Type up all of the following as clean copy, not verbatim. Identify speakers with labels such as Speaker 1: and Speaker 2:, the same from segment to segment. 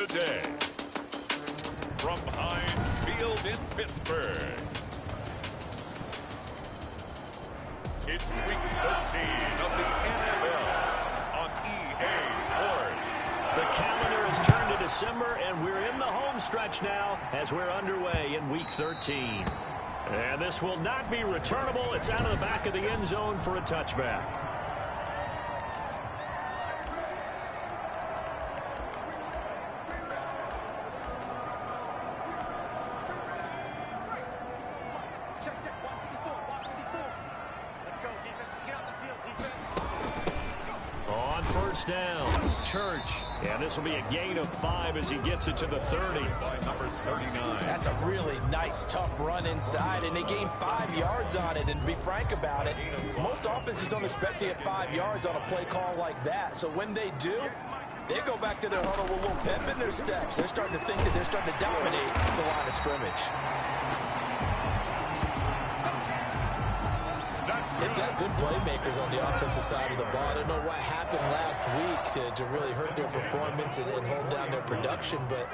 Speaker 1: day. From Heinz Field in Pittsburgh, it's Week 13 of the NFL on EA Sports.
Speaker 2: The calendar has turned to December, and we're in the home stretch now as we're underway in Week 13. And this will not be returnable. It's out of the back of the end zone for a touchback. On first down, Church. And this will be a gain of 5 as he gets it to the 30.
Speaker 1: By number 39.
Speaker 3: That's a really nice, tough run inside, and they gained 5 yards on it. And to be frank about it, most offenses don't expect to get 5 yards on a play call like that. So when they do, they go back to their huddle with a little pep in their steps. They're starting to think that they're starting to dominate the line of scrimmage. They've got good playmakers on the offensive side of the ball. I don't know what happened last week to really hurt their performance and hold down their production, but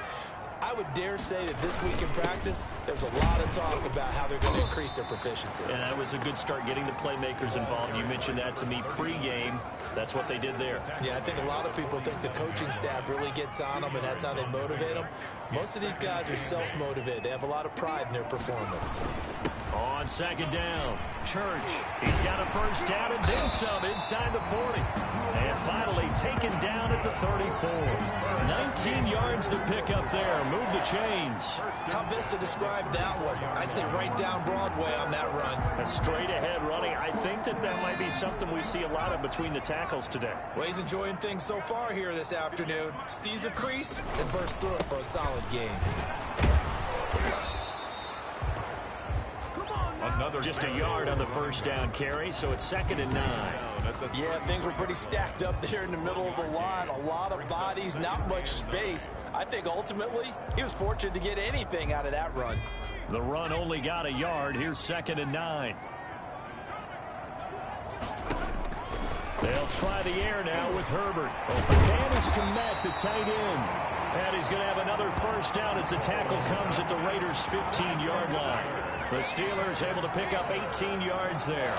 Speaker 3: I would dare say that this week in practice, there's a lot of talk about how they're going to increase their proficiency.
Speaker 2: And that was a good start getting the playmakers involved. You mentioned that to me pregame. That's what they did there.
Speaker 3: Yeah, I think a lot of people think the coaching staff really gets on them, and that's how they motivate them. Most of these guys are self-motivated. They have a lot of pride in their performance.
Speaker 2: On second down, Church. He's got a first down and then some inside the 40. And finally taken down at the 34. 19 yards to pick up there. Move the chains.
Speaker 3: How best to describe that one? I'd say right down Broadway on that run.
Speaker 2: A straight ahead running. I think that might be something we see a lot of between the tackles today.
Speaker 3: Well, he's enjoying things so far here this afternoon. Sees a crease and bursts through it for a solid game.
Speaker 2: Just a yard on the first down carry, so it's 2nd and 9.
Speaker 3: Yeah, things were pretty stacked up there in the middle of the line. A lot of bodies, not much space. I think ultimately he was fortunate to get anything out of that run.
Speaker 2: The run only got a yard. Here's 2nd and 9. They'll try the air now with Herbert. And it's Kmet, the tight end. And he's going to have another first down as the tackle comes at the Raiders' 15-yard line. The Steelers able to pick up 18 yards there.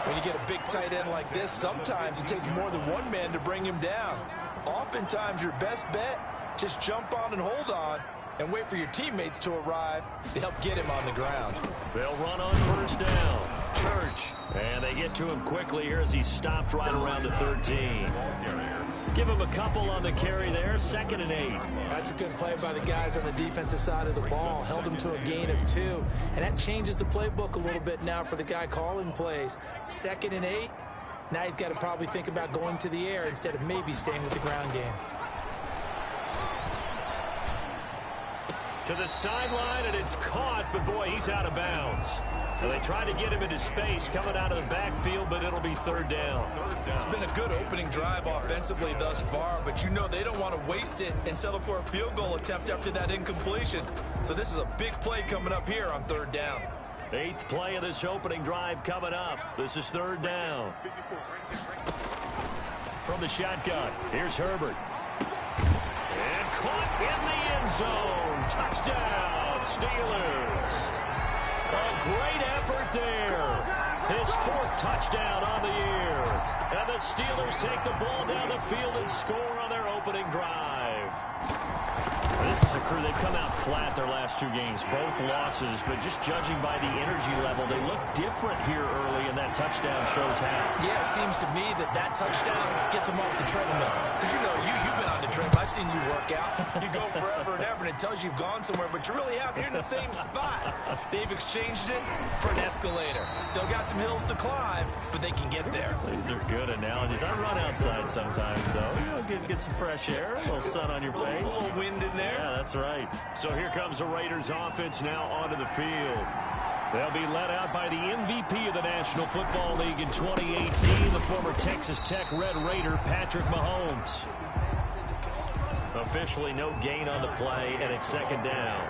Speaker 3: When you get a big tight end like this, sometimes it takes more than one man to bring him down. Oftentimes, your best bet, just jump on and hold on and wait for your teammates to arrive to help get him on the ground.
Speaker 2: They'll run on first down. Church. And they get to him quickly here as he's stopped right around the 13. Give him a couple on the carry there. 2nd and 8.
Speaker 3: That's a good play by the guys on the defensive side of the ball. Held him to a gain of 2. And that changes the playbook a little bit now for the guy calling plays. 2nd and 8. Now he's got to probably think about going to the air instead of maybe staying with the ground game.
Speaker 2: To the sideline, and it's caught, but boy, he's out of bounds. So they tried to get him into space coming out of the backfield, but it'll be 3rd down.
Speaker 3: It's been a good opening drive offensively thus far, but you know they don't want to waste it and settle for a field goal attempt after that incompletion. So this is a big play coming up here on 3rd down.
Speaker 2: 8th play of this opening drive coming up. This is 3rd down. From the shotgun, here's Herbert. And caught in the end zone. Touchdown, Steelers. A great effort there. His 4th touchdown on the year. And the Steelers take the ball down the field and score on their opening drive. This is a crew, they've come out flat their last 2 games, both losses, but just judging by the energy level, they look different here early, and that touchdown shows how.
Speaker 3: Yeah, it seems to me that touchdown gets them off the treadmill. Because, you know, you've been on the treadmill. I've seen you work out. You go forever and ever, and it tells you you've gone somewhere, but you really have. You're in the same spot. They've exchanged it for an escalator. Still got some hills to climb, but they can get there.
Speaker 2: These are good analogies. I run outside sometimes, so get some fresh air, a little sun on your face.
Speaker 3: A little wind in there.
Speaker 2: Yeah, that's right. So here comes the Raiders offense now onto the field. They'll be led out by the MVP of the National Football League in 2018, the former Texas Tech Red Raider, Patrick Mahomes. Officially no gain on the play, and it's 2nd down.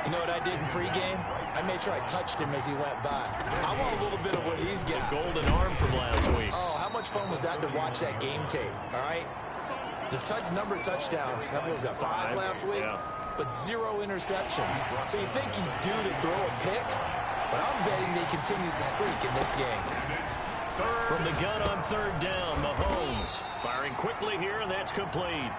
Speaker 3: You know what I did in pregame? I made sure I touched him as he went by. I want a little bit of what he's got.
Speaker 2: The golden arm from last week.
Speaker 3: Oh, how much fun was that to watch that game tape, all right? The number of touchdowns, what was that, 5 last week?
Speaker 2: Yeah.
Speaker 3: But 0 interceptions. So you think he's due to throw a pick, but I'm betting that he continues the streak in this game.
Speaker 2: From the gun on 3rd down, Mahomes firing quickly here, and that's complete.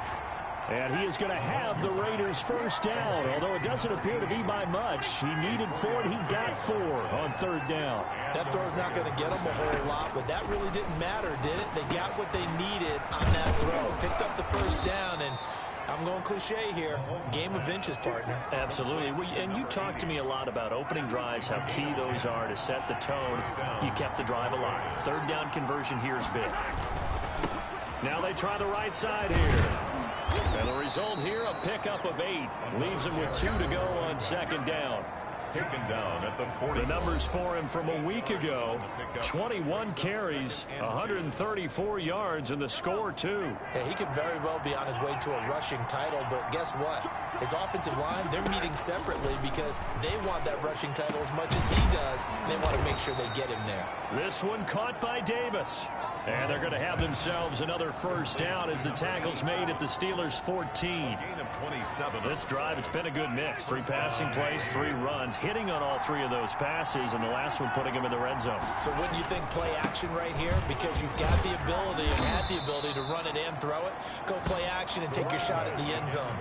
Speaker 2: And he is going to have the Raiders' first down, although it doesn't appear to be by much. He needed 4, and he got 4 on 3rd down.
Speaker 3: That throw's not going to get them a whole lot, but that really didn't matter, did it? They got what they needed on that throw. Picked up the first down, and I'm going cliche here. Game of inches, partner.
Speaker 2: Absolutely. And you talked to me a lot about opening drives, how key those are to set the tone. You kept the drive alive. 3rd down conversion here is big. Now they try the right side here. And the result here, a pickup of 8. Leaves him with 2 to go on 2nd down.
Speaker 1: Taken down at the 40.
Speaker 2: The numbers for him from a week ago, 21 carries, 134 yards, and the score, too.
Speaker 3: Yeah, he could very well be on his way to a rushing title, but guess what? His offensive line, they're meeting separately because they want that rushing title as much as he does, and they want to make sure they get him there.
Speaker 2: This one caught by Davis. And they're going to have themselves another first down as the tackle's made at the Steelers' 14.
Speaker 1: Gain of 27.
Speaker 2: This drive, it's been a good mix. 3 passing plays, 3 runs, hitting on all 3 of those passes, and the last one putting him in the red zone.
Speaker 3: So wouldn't you think play action right here? Because you've got the ability and had the ability to run it and throw it. Go play action and take your shot at the end zone.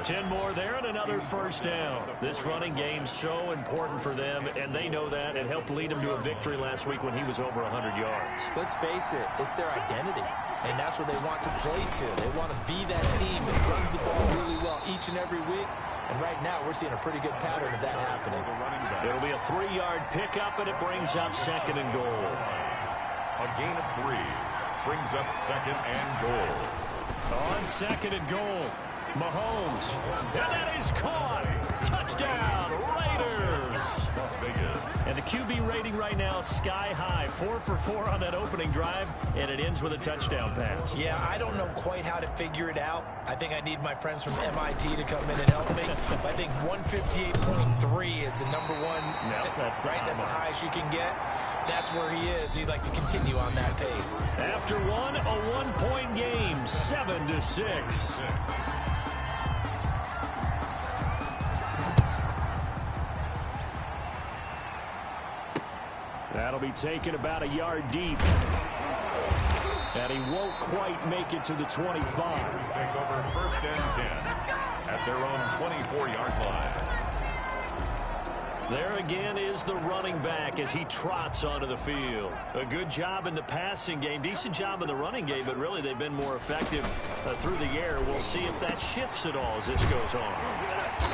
Speaker 2: 10 more there and another first down. This running game's so important for them, and they know that. It helped lead them to a victory last week when he was over 100 yards.
Speaker 3: Let's face it, it's their identity, and that's what they want to play to. They want to be that team that runs the ball really well each and every week, and right now we're seeing a pretty good pattern of that happening.
Speaker 2: It'll be a 3-yard pickup, and it brings up 2nd and goal.
Speaker 1: A gain of 3 brings up 2nd and goal.
Speaker 2: On 2nd and goal, Mahomes, and that is caught. Touchdown, Raiders.
Speaker 1: Las Vegas.
Speaker 2: And the QB rating right now sky high, 4 for 4 on that opening drive, and it ends with a touchdown pass.
Speaker 3: Yeah, I don't know quite how to figure it out. I think I need my friends from MIT to come in and help me. I think 158.3 is the number one.
Speaker 2: No, that's
Speaker 3: right. That's the highest you can get. That's where he is. He'd like to continue on that pace.
Speaker 2: After one, a 1-point game, 7-6. That'll be taken about a yard deep. And he won't quite make it to the 25.
Speaker 1: Take over 1st and 10 at their own 24-yard line.
Speaker 2: There again is the running back as he trots onto the field. A good job in the passing game, decent job in the running game, but really they've been more effective through the air. We'll see if that shifts at all as this goes on.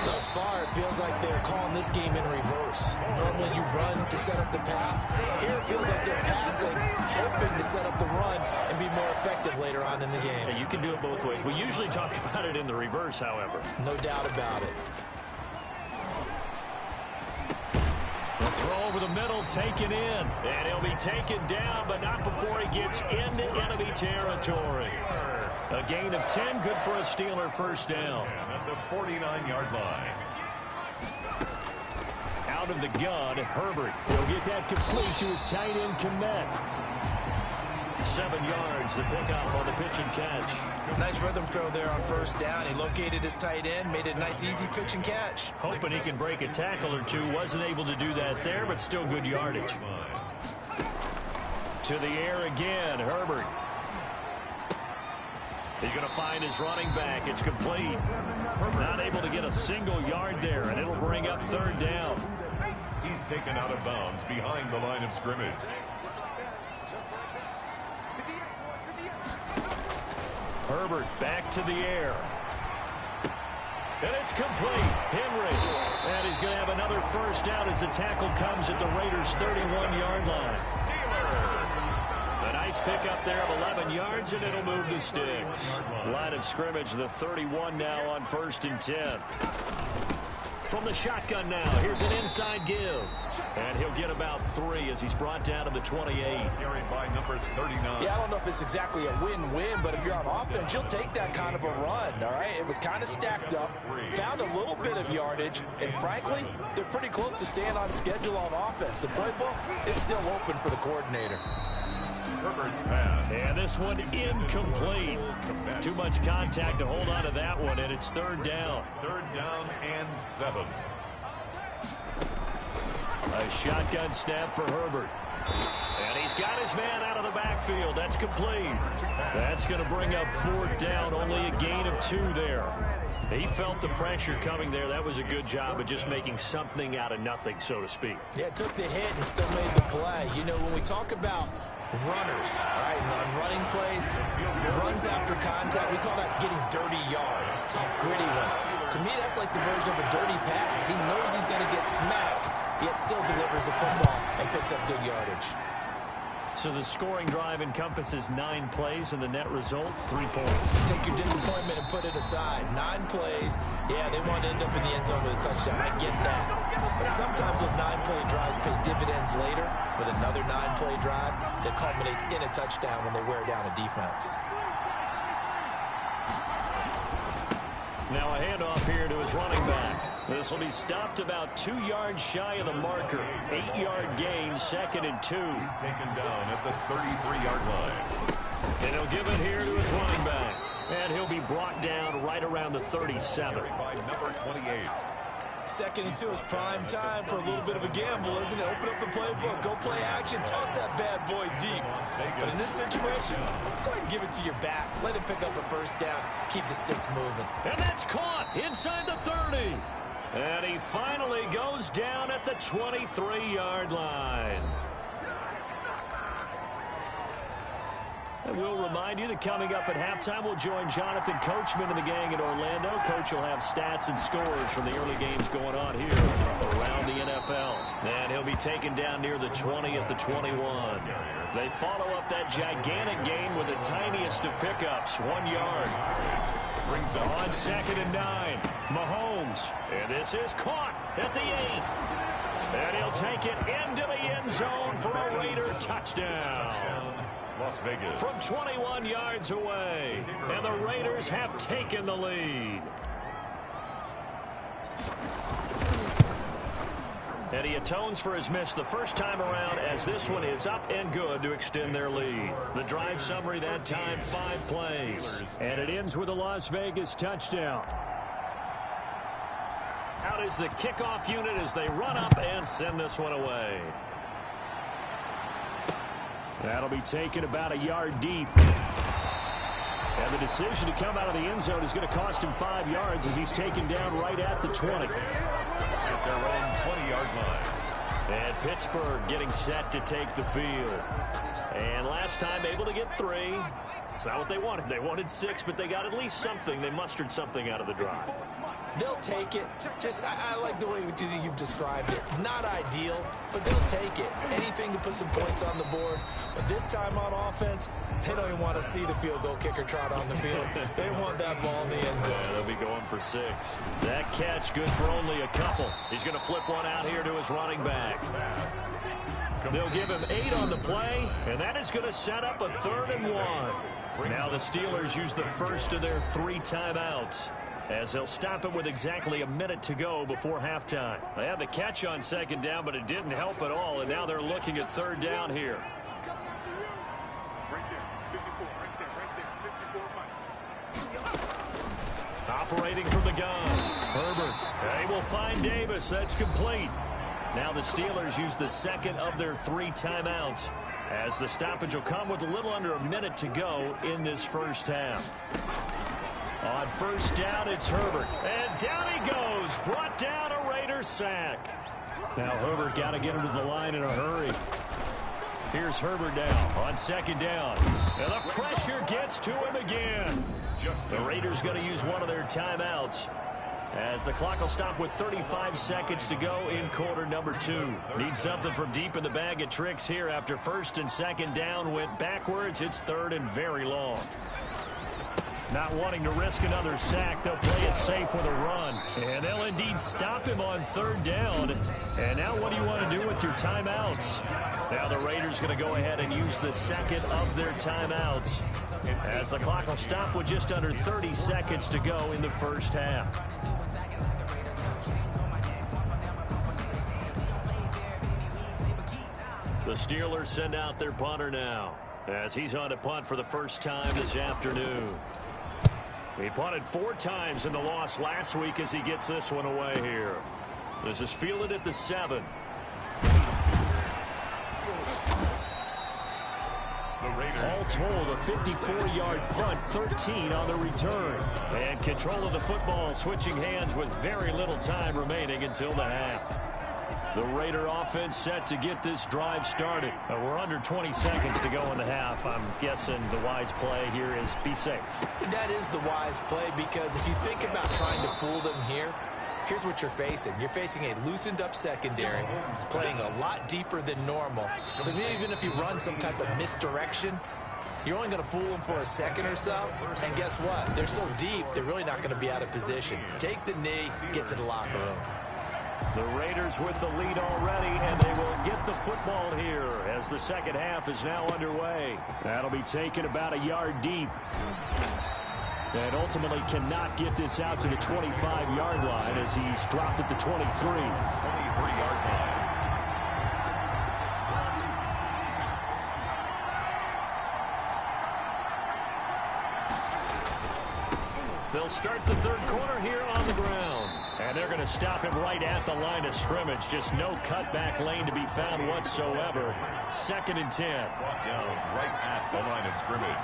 Speaker 3: Thus far, it feels like they're calling this game in reverse. Normally you run to set up the pass. Here it feels like they're passing, hoping to set up the run and be more effective later on in the game.
Speaker 2: Yeah, you can do it both ways. We usually talk about it in the reverse, however.
Speaker 3: No doubt about it.
Speaker 2: The throw over the middle, taken in. And he'll be taken down, but not before he gets into enemy territory. A gain of 10, good for a Steeler first down.
Speaker 1: At the 49-yard line.
Speaker 2: Out of the gun, Herbert. He'll get that complete to his tight end, Komet. 7 yards, the pickup on the pitch and catch.
Speaker 3: Nice rhythm throw there on first down. He located his tight end, made it a nice, easy pitch and catch.
Speaker 2: Hoping he can break a tackle or two. Wasn't able to do that there, but still good yardage. To the air again, Herbert. He's going to find his running back. It's complete. Not able to get a single yard there, and it'll bring up 3rd down.
Speaker 1: He's taken out of bounds behind the line of scrimmage.
Speaker 2: Herbert back to the air. And it's complete. Henry. And he's going to have another first down as the tackle comes at the Raiders' 31-yard line. A nice pickup there of 11 yards, and it'll move the sticks. Line of scrimmage, the 31 now on 1st and 10. From the shotgun now, here's an inside give. And he'll get about 3 as he's brought down to the 28.
Speaker 1: Carried by number 39.
Speaker 3: Yeah, I don't know if it's exactly a win-win, but if you're on offense, you'll take that kind of a run, all right? It was kind of stacked up, found a little bit of yardage, and frankly, they're pretty close to staying on schedule on offense. The playbook is still open for the coordinator.
Speaker 1: Herbert's pass.
Speaker 2: And this one incomplete. Too much contact to hold on to that one, and it's third down.
Speaker 1: Third down and 7.
Speaker 2: A shotgun snap for Herbert. And he's got his man out of the backfield. That's complete. That's going to bring up fourth down. Only a gain of 2 there. He felt the pressure coming there. That was a good job of just making something out of nothing, so to speak.
Speaker 3: Yeah, took the hit and still made the play. You know, when we talk about runners, right, on running plays, runs after contact, we call that getting dirty yards, tough, gritty ones. To me, that's like the version of a dirty pass. He knows he's going to get smacked, yet still delivers the football and picks up good yardage.
Speaker 2: So the scoring drive encompasses 9 plays, and the net result, 3 points.
Speaker 3: Take your disappointment and put it aside. 9 plays. Yeah, they want to end up in the end zone with a touchdown. I get that. But sometimes those 9-play drives pay dividends later with another 9-play drive that culminates in a touchdown when they wear down a defense.
Speaker 2: Now a handoff here to his running back. This will be stopped about 2 yards shy of the marker. 8-yard gain, 2nd and 2.
Speaker 1: He's taken down at the 33-yard line.
Speaker 2: And he'll give it here to his running back. And he'll be brought down right around the 37.
Speaker 1: By number 28.
Speaker 3: 2nd and 2 is prime time for a little bit of a gamble, isn't it? Open up the playbook, go play action, toss that bad boy deep. But in this situation, go ahead and give it to your back. Let him pick up a first down. Keep the sticks moving.
Speaker 2: And that's caught inside the 30. And he finally goes down at the 23-yard line. And we'll remind you that coming up at halftime, we'll join Jonathan Coachman and the gang in Orlando. Coach will have stats and scores from the early games going on here around the NFL. And he'll be taken down near the 20 at the 21. They follow up that gigantic gain with the tiniest of pickups, 1 yard.
Speaker 1: Brings up
Speaker 2: On 2nd and 9, Mahomes. And this is caught at the 8. And he'll take it into the end zone for a Raider touchdown.
Speaker 1: Las Vegas.
Speaker 2: From 21 yards away. And the Raiders have taken the lead. And he atones for his miss the first time around as this one is up and good to extend their lead. The drive summary that time, 5 plays. And it ends with a Las Vegas touchdown. Out is the kickoff unit as they run up and send this one away. That'll be taken about a yard deep. And the decision to come out of the end zone is going to cost him 5 yards as he's taken down right at the 20.
Speaker 1: At their own 20-yard line.
Speaker 2: And Pittsburgh getting set to take the field. And last time able to get 3. It's not what they wanted. They wanted 6, but they got at least something. They mustered something out of the drive.
Speaker 3: They'll take it. Just, I like the way you've described it. Not ideal, but they'll take it. Anything to put some points on the board. But this time on offense, they don't even want to see the field goal kicker trot on the field. They want that ball in the end zone.
Speaker 2: Yeah, they'll be going for 6. That catch good for only a couple. He's going to flip one out here to his running back. They'll give him 8 on the play, and that is going to set up a 3rd and 1. Now the Steelers use the first of their 3 timeouts, as they'll stop it with exactly a minute to go before halftime. They had the catch on 2nd down, but it didn't help at all, and now they're looking at 3rd down here. Operating from the gun, Herbert. They will find Davis. That's complete. Now the Steelers use the 2nd of their 3 timeouts, as the stoppage will come with a little under a minute to go in this first half. On 1st down, it's Herbert. And down he goes. Brought down a Raider sack. Now Herbert got to get him to the line in a hurry. Here's Herbert now on 2nd down. And the pressure gets to him again. The Raiders going to use one of their timeouts, as the clock will stop with 35 seconds to go in quarter number 2. Need something from deep in the bag of tricks here after 1st and 2nd down went backwards. It's 3rd and very long. Not wanting to risk another sack, they'll play it safe with a run. And they'll indeed stop him on 3rd down. And now what do you want to do with your timeouts? Now the Raiders going to go ahead and use the 2nd of their timeouts, as the clock will stop with just under 30 seconds to go in the first half. The Steelers send out their punter now. as he's on to punt for the first time this afternoon. He punted 4 times in the loss last week as he gets this one away here. This is fielded at the 7. All told, a 54-yard punt, 13 on the return. And control of the football switching hands with very little time remaining until the half. The Raider offense set to get this drive started. We're under 20 seconds to go in the half. I'm guessing the wise play here is be safe.
Speaker 3: That is the wise play, because if you think about trying to fool them here, here's what you're facing. You're facing a loosened up secondary, playing a lot deeper than normal. So even if you run some type of misdirection, you're only going to fool them for a second or so. And guess what? They're so deep, they're really not going to be out of position. Take the knee, get to the locker room.
Speaker 2: The Raiders with the lead already, and they will get the football here as the second half is now underway. That'll be taken about a yard deep. And ultimately cannot get this out to the 25-yard line as he's dropped at the 23.
Speaker 1: 23-yard line.
Speaker 2: They'll start the third quarter here on the ground. And they're going to stop him right at the line of scrimmage. Just no cutback lane to be found whatsoever. 2nd and 10.
Speaker 1: Brought down right at the line of scrimmage.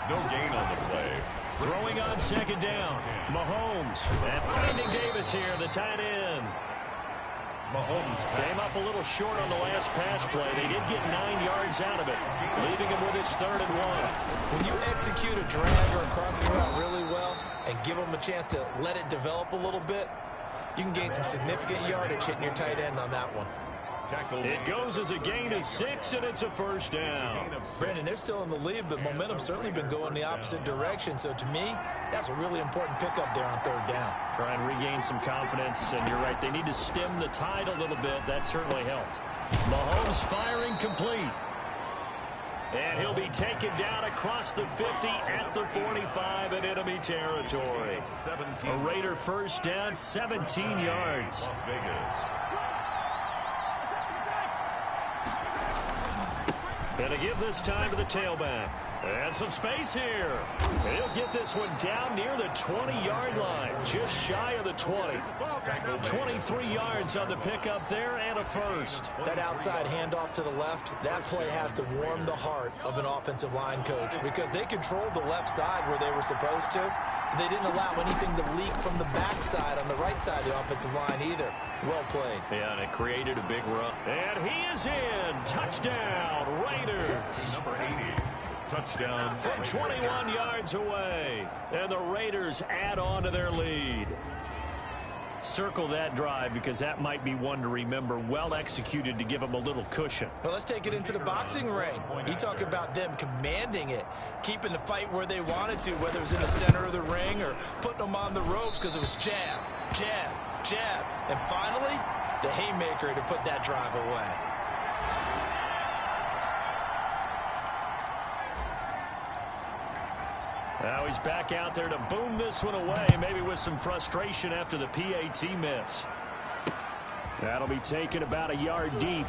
Speaker 1: No gain on the play.
Speaker 2: Throwing on 2nd down. Mahomes. And finding Davis here, the tight end.
Speaker 1: Mahomes
Speaker 2: came up a little short on the last pass play. They did get 9 yards out of it, leaving him with his 3rd and 1.
Speaker 3: When you execute a drag or a crossing route really well and give them a chance to let it develop a little bit, you can gain some significant yardage hitting your tight end on that one.
Speaker 2: It goes as a gain of 6, and it's a first down.
Speaker 3: Brandon, they're still in the lead, but momentum's certainly been going the opposite direction. So to me, that's a really important pickup there on 3rd down.
Speaker 2: Try and regain some confidence, and you're right, they need to stem the tide a little bit. That certainly helped. Mahomes firing complete. And he'll be taken down across the 50 at the 45 in enemy territory. A Raider first down, 17 yards.
Speaker 1: Las Vegas.
Speaker 2: And to give this time to the tailback. And some space here. He'll get this one down near the 20-yard line, just shy of the 20. 23 yards on the pickup there and a first.
Speaker 3: That outside handoff to the left, that play has to warm the heart of an offensive line coach, because they controlled the left side where they were supposed to. They didn't allow anything to leak from the backside on the right side of the offensive line either. Well played.
Speaker 2: Yeah, and it created a big run. And he is in. Touchdown, Raiders.
Speaker 1: Number 80. Touchdown.
Speaker 2: From 21 yards away. And the Raiders add on to their lead. Circle that drive, because that might be one to remember. Well executed to give them a little cushion.
Speaker 3: Well, let's take it into the boxing ring. You talk about them commanding it, keeping the fight where they wanted to, whether it was in the center of the ring or putting them on the ropes, because it was jab, jab, jab. And finally, the haymaker to put that drive away.
Speaker 2: Now he's back out there to boom this one away, maybe with some frustration after the PAT miss. That'll be taken about a yard deep.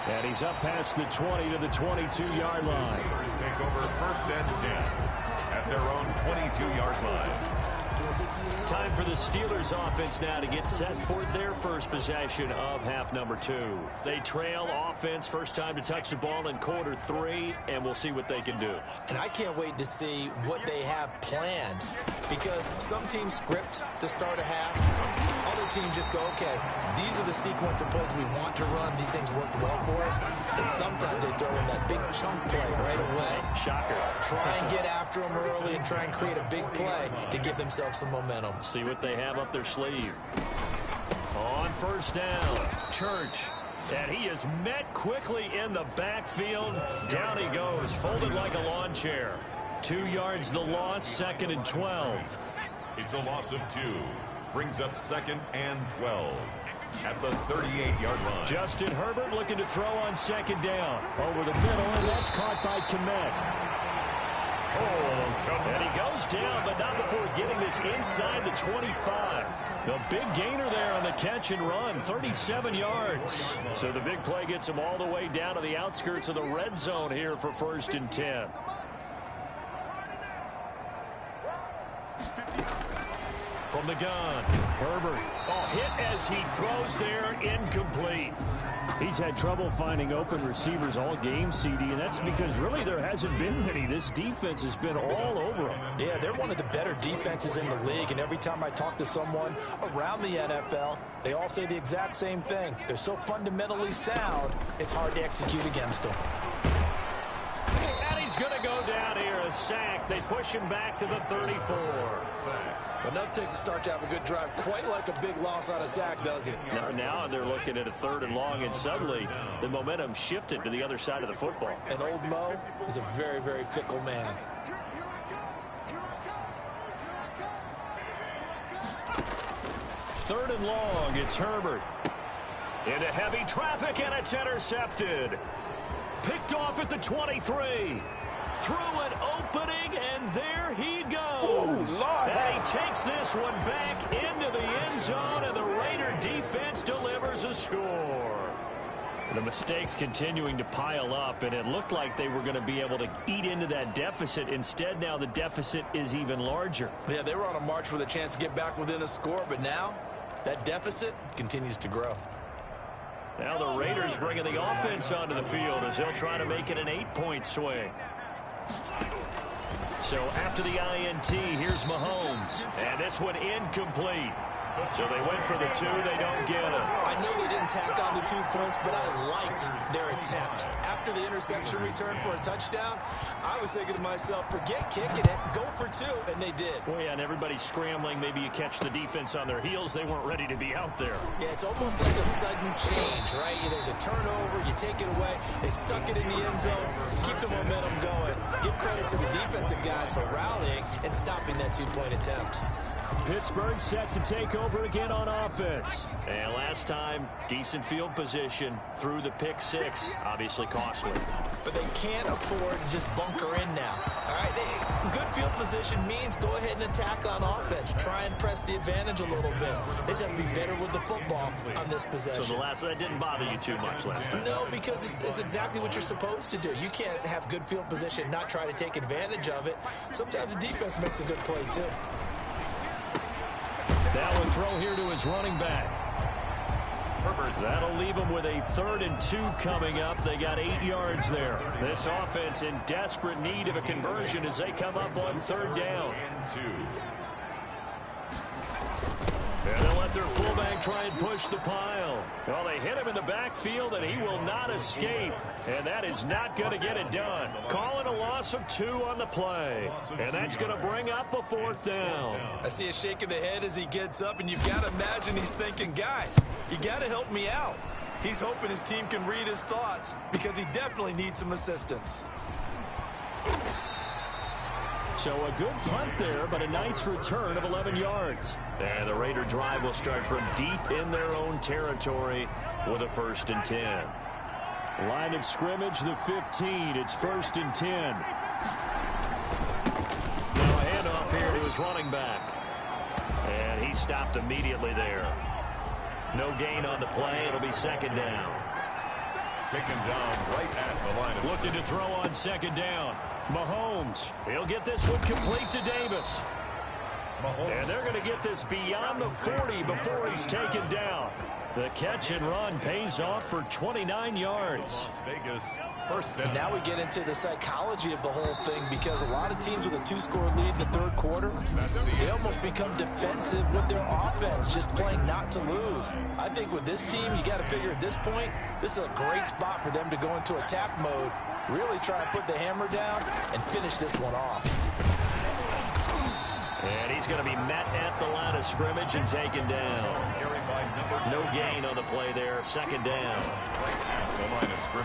Speaker 2: And he's up past the 20 to the 22-yard line.
Speaker 1: Raiders take over 1st and 10 at their own 22-yard line.
Speaker 2: Time for the Steelers offense now to get set for their first possession of half number 2. They trail offense, first time to touch the ball in quarter 3, and we'll see what they can do.
Speaker 3: And I can't wait to see what they have planned, because some teams script to start a half. Other teams just go, okay, these are the sequence of plays we want to run. These things worked well for us. And sometimes they throw in that big chunk play right away.
Speaker 2: Shocker.
Speaker 3: Try and get after them early and try and create a big play to give themselves some momentum.
Speaker 2: See what they have up their sleeve. On first down, Church. And he is met quickly in the backfield. Down he goes, folded like a lawn chair. 2 yards the loss, 2nd and 12.
Speaker 1: It's a loss of 2. Brings up 2nd and 12 at the 38-yard line.
Speaker 2: Justin Herbert looking to throw on 2nd down. Over the middle, and that's caught by Kmet. And he goes down, but not before getting this inside the 25. The big gainer there on the catch and run, 37 yards. So the big play gets him all the way down to the outskirts of the red zone here for 1st and 10. From the gun, Herbert. Oh, hit as he throws there, incomplete.
Speaker 4: He's had trouble finding open receivers all game, CD, and that's because really there hasn't been many. This defense has been all over him.
Speaker 3: Yeah, they're one of the better defenses in the league, and every time I talk to someone around the NFL, they all say the exact same thing. They're so fundamentally sound, it's hard to execute against them.
Speaker 2: And he's going to go down here, a sack. They push him back to the 34.
Speaker 3: But nothing takes a start to have a good drive, quite like a big loss on a sack, does it?
Speaker 2: Now they're looking at a 3rd and long, and suddenly the momentum shifted to the other side of the football.
Speaker 3: And old Mo is a very, very fickle man.
Speaker 2: Third and long, it's Herbert. Into heavy traffic, and it's intercepted. Picked off at the 23. Through an opening, and there he goes. And he takes this one back into the end zone, and the Raider defense delivers a score. The mistakes continuing to pile up, and it looked like they were going to be able to eat into that deficit. Instead, now the deficit is even larger.
Speaker 3: Yeah, they were on a march with a chance to get back within a score, but now that deficit continues to grow.
Speaker 2: Now the Raiders bringing the offense onto the field as they'll try to make it an 8-point swing. So after the INT, here's Mahomes. And this one incomplete. So they went for the 2. They don't get it.
Speaker 3: I know they didn't tack on the 2 points, but I liked their attempt. After the interception return for a touchdown, I was thinking to myself, forget kicking it, go for 2, and they did.
Speaker 2: Well, yeah, and everybody's scrambling. Maybe you catch the defense on their heels. They weren't ready to be out there.
Speaker 3: Yeah, it's almost like a sudden change, right? There's a turnover, you take it away, they stuck it in the end zone, keep the momentum going. Give credit to the defensive guys for rallying and stopping that 2-point attempt.
Speaker 2: Pittsburgh set to take over again on offense. And last time, decent field position through the pick 6. Obviously costly.
Speaker 3: But they can't afford to just bunker in now. All right, good field position means go ahead and attack on offense. Try and press the advantage a little bit. They just have to be better with the football on this possession.
Speaker 2: So that didn't bother you too much last time?
Speaker 3: No, because it's exactly what you're supposed to do. You can't have good field position, not try to take advantage of it. Sometimes the defense makes a good play, too.
Speaker 2: Now a throw here to his running back. Herbert. That'll leave him with a 3rd and 2 coming up. They got 8 yards there. This offense in desperate need of a conversion as they come up on 3rd down. And they'll let their fullback try and push the pile. Well, they hit him in the backfield, and he will not escape. And that is not going to get it done. Calling a loss of 2 on the play. And that's going to bring up a 4th down.
Speaker 3: I see a shake of the head as he gets up, and you've got to imagine he's thinking, guys, you got to help me out. He's hoping his team can read his thoughts because he definitely needs some assistance.
Speaker 2: So a good punt there, but a nice return of 11 yards. And the Raider drive will start from deep in their own territory with a 1st and 10. Line of scrimmage, the 15. It's 1st and 10. Now a handoff here to his running back. And he stopped immediately there. No gain on the play. It'll be 2nd down.
Speaker 1: Taken down right at the line of
Speaker 2: looking to throw on 2nd down. Mahomes. He'll get this one complete to Davis. And they're going to get this beyond the 40 before he's taken down. The catch and run pays off for 29 yards.
Speaker 1: Vegas, 1st down.
Speaker 3: Now we get into the psychology of the whole thing because a lot of teams with a 2-score lead in the 3rd quarter, they almost become defensive with their offense, just playing not to lose. I think with this team, you got to figure at this point, this is a great spot for them to go into attack mode, really try and put the hammer down and finish this one off.
Speaker 2: And he's going to be met at the line of scrimmage and taken down. No gain on the play there. 2nd down.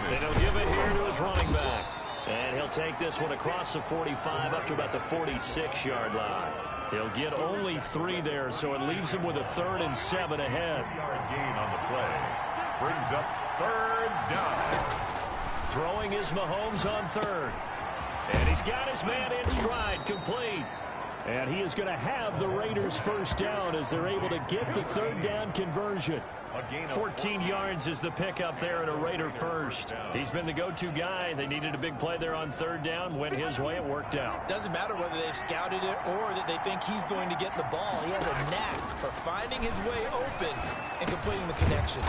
Speaker 2: And he'll give it here to his running back. And he'll take this one across the 45 up to about the 46-yard line. He'll get only 3 there, so it leaves him with a 3rd and 7 ahead.
Speaker 1: Gain on the play. Brings up 3rd down.
Speaker 2: Throwing is Mahomes on 3rd.
Speaker 4: And he's got his man in stride, complete. And he is going to have the Raiders first down as they're able to get the third down conversion. 14 yards is the pickup there and a Raider first. He's been the go-to guy. They needed a big play there on third down. Went his way. It worked out.
Speaker 3: Doesn't matter whether they've scouted it or that they think he's going to get the ball. He has a knack for finding his way open and completing the connection.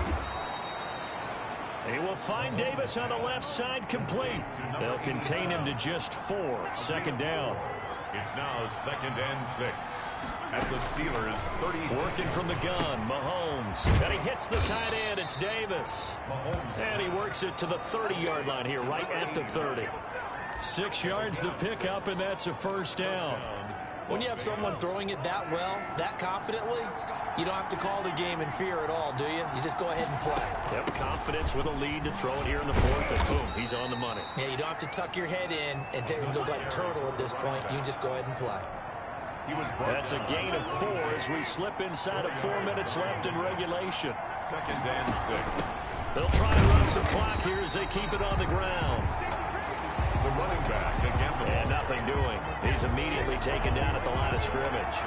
Speaker 4: He will find Davis on the left side, complete. They'll contain him to just 4. Second down.
Speaker 1: It's now 2nd and 6 at the Steelers' 36.
Speaker 4: Working from the gun, Mahomes. And he hits the tight end. It's Davis. And he works it to the 30-yard line here, right at the 30. 6 yards the pickup, and that's a first down.
Speaker 3: When you have someone throwing it that well, that confidently, you don't have to call the game in fear at all, do you? You just go ahead and play.
Speaker 4: Yep, confidence with a lead to throw it here in the fourth, and boom, he's on the money.
Speaker 3: Yeah, you don't have to tuck your head in and look like turtle at this point. You can just go ahead and play.
Speaker 4: That's a gain of 4 as we slip inside of 4 minutes left in regulation.
Speaker 1: 2nd and 6.
Speaker 4: They'll try and run some clock here as they keep it on the ground.
Speaker 1: The running back again.
Speaker 4: And nothing doing. He's immediately taken down at the line of scrimmage.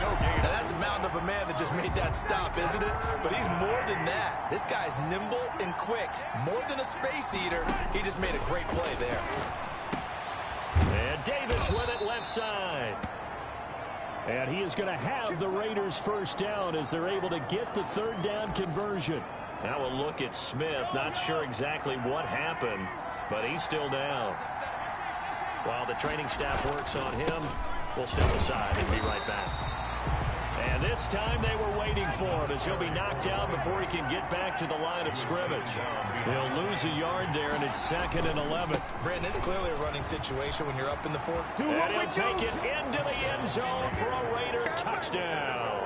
Speaker 1: No gain.
Speaker 3: Now that's a mountain of a man that just made that stop, isn't it? But he's more than that. This guy's nimble and quick. More than a space eater. He just made a great play there.
Speaker 4: And Davis with it left side. And he is going to have the Raiders first down as they're able to get the third down conversion. Now we'll look at Smith. Not sure exactly what happened, but he's still down. While the training staff works on him, we'll step aside and be right back. And this time they were waiting for him as he'll be knocked down before he can get back to the line of scrimmage. He'll lose a yard there, and it's 2nd and 11.
Speaker 3: Brandon, it's clearly a running situation when you're up in the fourth.
Speaker 4: And he'll take it into the end zone for a Raider touchdown.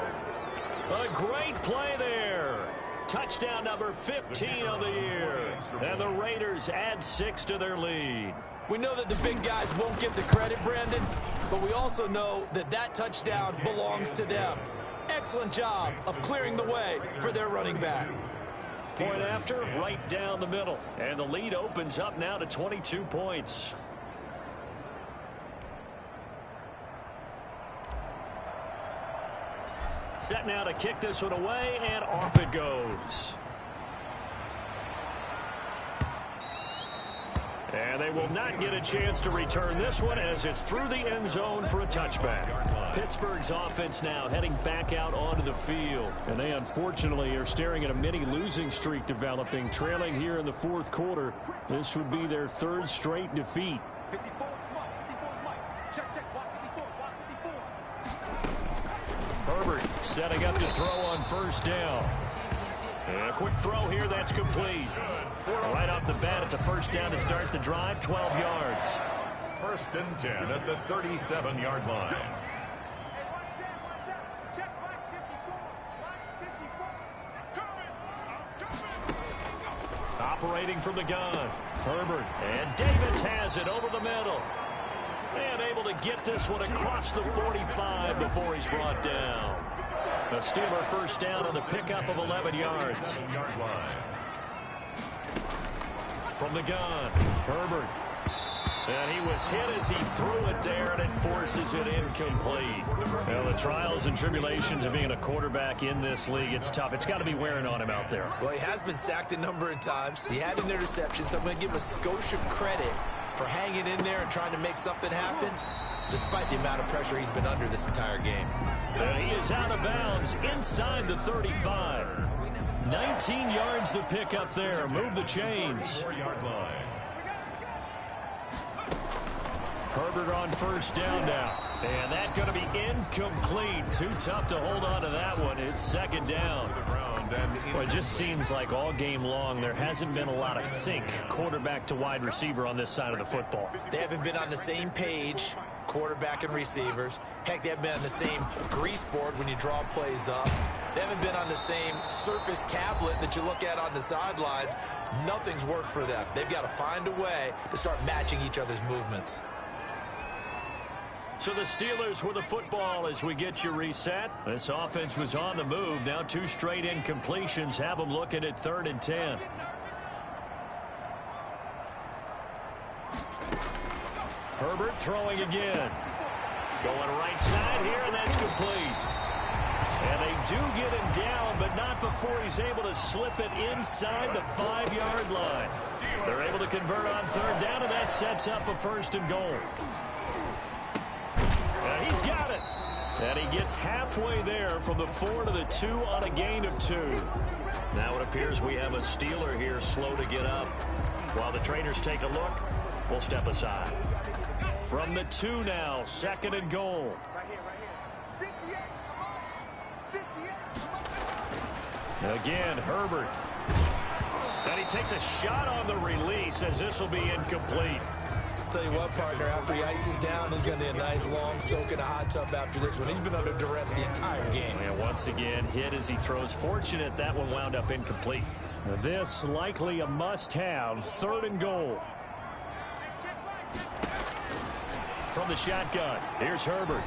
Speaker 4: A great play there. Touchdown number 15 of the year. And the Raiders add 6 to their lead.
Speaker 3: We know that the big guys won't get the credit, Brandon, but we also know that that touchdown belongs to them. Excellent job of clearing the way for their running back.
Speaker 4: Point after, right down the middle. And the lead opens up now to 22 points. Set now to kick this one away, and off it goes. And they will not get a chance to return this one as it's through the end zone for a touchback. Pittsburgh's offense now heading back out onto the field. And they unfortunately are staring at a mini losing streak developing, trailing here in the fourth quarter. This would be their 3rd straight defeat. Herbert setting up to throw on first down. And a quick throw here, that's complete. Right off the bat, it's a first down to start the drive, 12 yards.
Speaker 1: 1st and 10 at the 37-yard line.
Speaker 4: Operating from the gun, Herbert. And Davis has it over the middle. And able to get this one across the 45 before he's brought down. A Steeler first down on the pickup of 11 yards. From the gun, Herbert. And he was hit as he threw it there, and it forces it incomplete. Well, the trials and tribulations of being a quarterback in this league, it's tough. It's got to be wearing on him out there.
Speaker 3: Well, he has been sacked a number of times. He had an interception, so I'm going to give him a skosh of credit for hanging in there and trying to make something happen, despite the amount of pressure he's been under this entire game.
Speaker 4: He is out of bounds inside the 35. 19 yards the pick up there. Move the chains. Herbert on first down now. And that's going to be incomplete. Too tough to hold on to that one. It's 2nd down. Well, it just seems like all game long there hasn't been a lot of sync quarterback to wide receiver on this side of the football.
Speaker 3: They haven't been on the same page, quarterback and receivers. Heck, they haven't been on the same grease board when you draw plays up. They haven't been on the same surface tablet that you look at on the sidelines. Nothing's worked for them. They've got to find a way to start matching each other's movements.
Speaker 4: So the Steelers with the football as we get you reset. This offense was on the move. Now 2 straight incompletions have them looking at 3rd and 10. Herbert throwing again. Going right side here, and that's complete. And they do get him down, but not before he's able to slip it inside the 5-yard line. They're able to convert on third down, and that sets up a 1st and goal. And he's got it. And he gets halfway there from the 4 to the 2 on a gain of 2. Now it appears we have a Steeler here slow to get up. While the trainers take a look, we'll step aside. From the 2 now, 2nd and goal. Again, Herbert. And he takes a shot on the release as this will be incomplete.
Speaker 3: Tell you what, partner, after he ices down, he's going to need a nice long soak in a hot tub after this one. He's been under duress the entire game.
Speaker 4: And once again, hit as he throws. Fortunate that one wound up incomplete. This likely a must-have, 3rd and goal. From the shotgun, here's Herbert.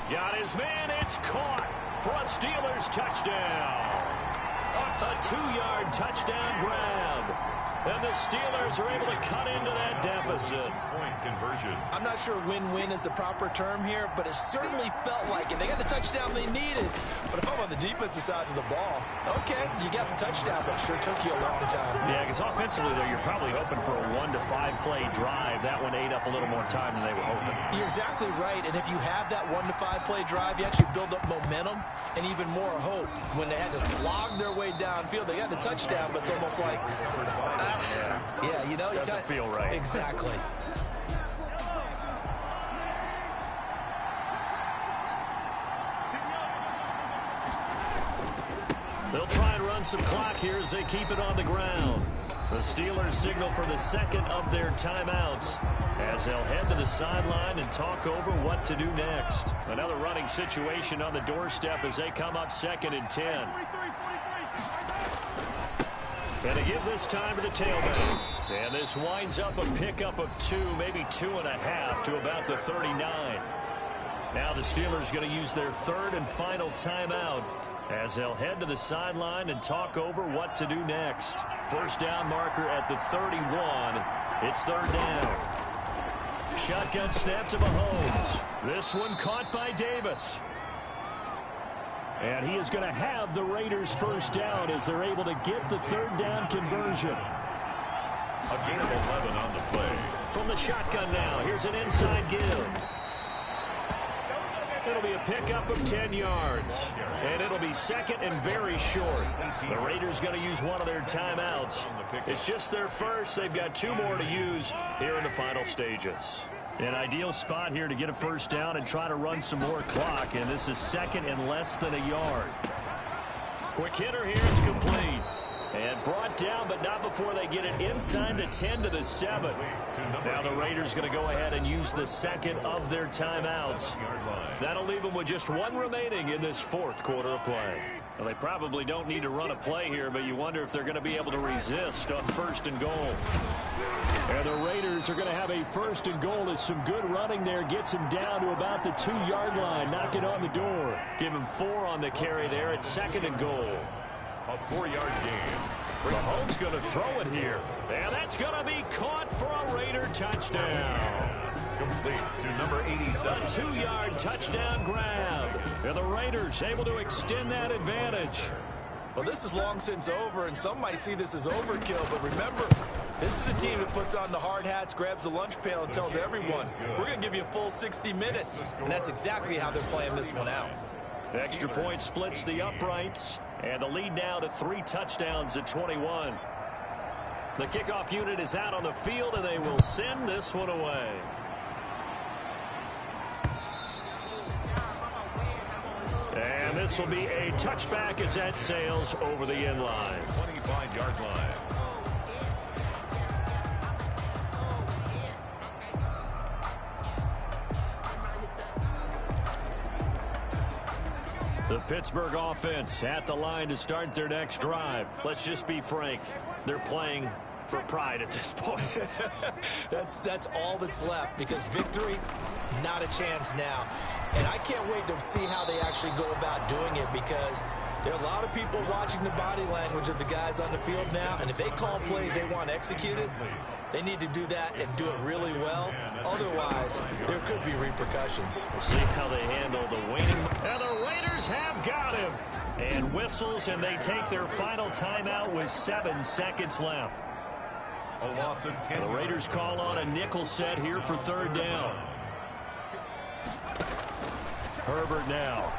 Speaker 4: Got his man, it's caught for a Steelers touchdown. A 2-yard touchdown grab. And the Steelers are able to cut into that deficit.
Speaker 1: Point conversion.
Speaker 3: I'm not sure win-win is the proper term here, but it certainly felt like it. They got the touchdown they needed. But if I'm on the defensive side of the ball, okay, you got the touchdown, but it sure took you a long time.
Speaker 4: Yeah, because offensively, though, you're probably hoping for a 1 to 5 play drive. That one ate up a little more time than they were hoping.
Speaker 3: You're exactly right. And if you have that 1 to 5 play drive, you actually build up momentum and even more hope. When they had to slog their way downfield, they got the touchdown, but it's almost like, yeah, you know,
Speaker 4: doesn't feel right.
Speaker 3: Exactly.
Speaker 4: They'll try and run some clock here as they keep it on the ground. The Steelers signal for the 2nd of their timeouts as they'll head to the sideline and talk over what to do next. Another running situation on the doorstep as they come up 2nd and 10. And they give this time to the tailback. And this winds up a pickup of 2, maybe 2.5 to about the 39. Now the Steelers going to use their 3rd and final timeout as they'll head to the sideline and talk over what to do next. 1st down marker at the 31. It's 3rd down. Shotgun snap to Mahomes. This one caught by Davis. And he is going to have the Raiders 1st down as they're able to get the 3rd down conversion.
Speaker 1: A gain of 11 on the play.
Speaker 4: From the shotgun now, here's an inside give. It'll be a pickup of 10 yards. And it'll be 2nd and very short. The Raiders going to use one of their timeouts. It's just their first. They've got 2 more to use here in the final stages. An ideal spot here to get a 1st down and try to run some more clock. And this is 2nd and less than a yard. Quick hitter here. It's complete. And brought down, but not before they get it inside the 10 to the 7. Now the Raiders going to go ahead and use the 2nd of their timeouts. That'll leave them with just 1 remaining in this 4th quarter of play. Well, they probably don't need to run a play here, but you wonder if they're going to be able to resist on 1st and goal. And the Raiders are going to have a 1st and goal as some good running there gets him down to about the 2-yard line. Knock it on the door. Give him 4 on the carry there at 2nd and goal.
Speaker 1: A 4-yard gain.
Speaker 4: Mahomes going to throw it here. And that's going to be caught for a Raider touchdown.
Speaker 1: Complete to number 87.
Speaker 4: A 2-yard touchdown grab. And the Raiders able to extend that advantage.
Speaker 3: Well, this is long since over, and some might see this as overkill. But remember, this is a team that puts on the hard hats, grabs the lunch pail, and tells everyone, we're going to give you a full 60 minutes. And that's exactly how they're playing this one out.
Speaker 4: Extra point splits the uprights. And the lead now to 3 touchdowns at 21. The kickoff unit is out on the field, and they will send this one away. And this will be a touchback as that sails over the end line.
Speaker 1: 25-yard line.
Speaker 4: The Pittsburgh offense at the line to start their next drive. Let's just be frank. They're playing for pride at this point.
Speaker 3: That's all that's left, because victory, not a chance now. And I can't wait to see how they actually go about doing it, because There are a lot of people watching the body language of the guys on the field now, and if they call plays they want executed, they need to do that and do it really well. Otherwise, there could be repercussions.
Speaker 4: We'll see how they handle the waning. And the Raiders have got him. And whistles, and they take their final timeout with 7 seconds left.
Speaker 1: A loss of 10.
Speaker 4: The Raiders call on a nickel set here for 3rd down. Herbert now.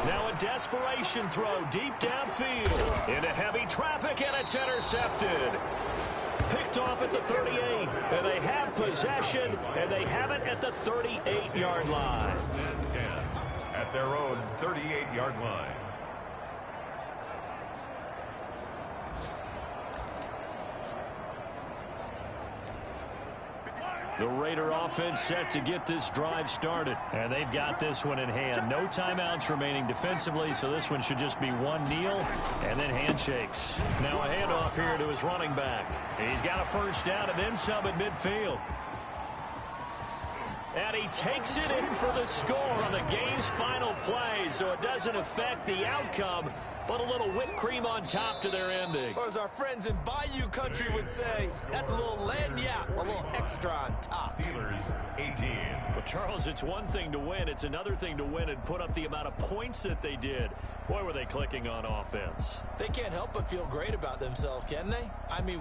Speaker 4: Now a desperation throw deep downfield. Into heavy traffic, and it's intercepted. Picked off at the 38. And they have possession, and they have it at the 38-yard line.
Speaker 1: At their own 38-yard line.
Speaker 4: The Raider offense set to get this drive started. And they've got this one in hand. No timeouts remaining defensively, so this one should just be one kneel and then handshakes. Now a handoff here to his running back. He's got a 1st down and then some at midfield. And he takes it in for the score on the game's final play, so it doesn't affect the outcome, but a little whipped cream on top to their ending.
Speaker 3: Or as our friends in Bayou Country would say, that's a little lagniappe, a little extra on top.
Speaker 1: Steelers 18.
Speaker 4: Well, Charles, it's one thing to win. It's another thing to win and put up the amount of points that they did. Boy, were they clicking on offense.
Speaker 3: They can't help but feel great about themselves, can they? I mean,